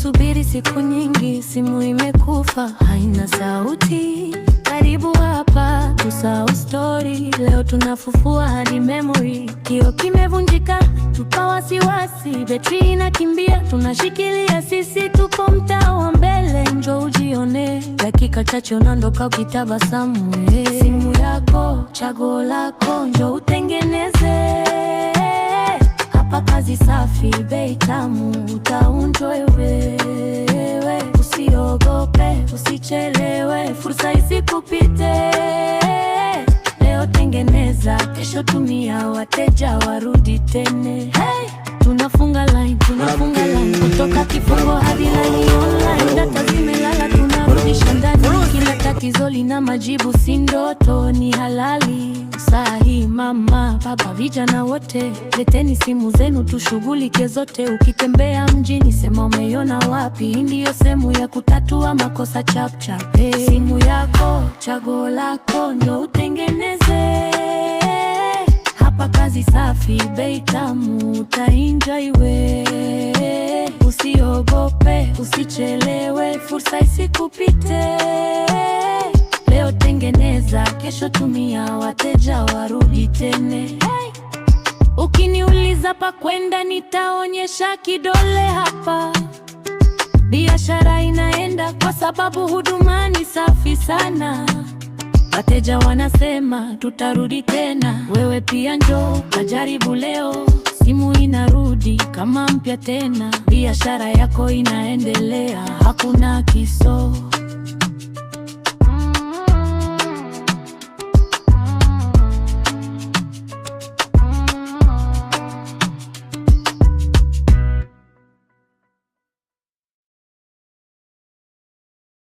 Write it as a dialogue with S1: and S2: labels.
S1: Tumesubiri siku nyingi, simu imekufa, haina sauti. Karibu hapa, tusahau story. Leo tunafufua hadi memory. Kioo kimevunjika, tupa wasiwasi. Betri inakimbia, tunashikilia sisi. Tupo mtaa wa mbele, njoo ujione. Dakika chache unaondoka ukitabasamu. Simu yako, chaguo lako, njoo utengeneze. Hapa kazi safi, bei tamu, utaenjoy wewe. Usiogope, usichelewe, fursa isikupite. Leo tengeneza, kesho tumia, wateja warudi tene. Hey! Tunafunga line kutoka kifungo hadi line online. Data zimelala, tunarudisha ndani. Kila tatizo lina majibu, si ndoto, ni halali. Sahi mama, baba, vijana wote, leteni simu zenu tushughulike zote. Ukitembea mjini, sema umeiona wapi. Hii ndiyo sehemu ya kutatua makosa chap chap. Simu yako, chaguo lako, ndio utengeneze. Hapa kazi safi, bei tamu, utaenjoy wewe. Usiogope, usichelewe, fursa isikupite. Leo tengeneza, kesho tumia, wateja warudi tene. Hey! Ukiniuliza pa kwenda, nitaonyesha kidole hapa. Biashara inaenda kwa sababu huduma ni safi sana. Wateja wanasema tutarudi tena. Wewe pia njoo kajaribu leo. Simu inarudi kama mpya tena. Biashara yako inaendelea, hakuna kiso.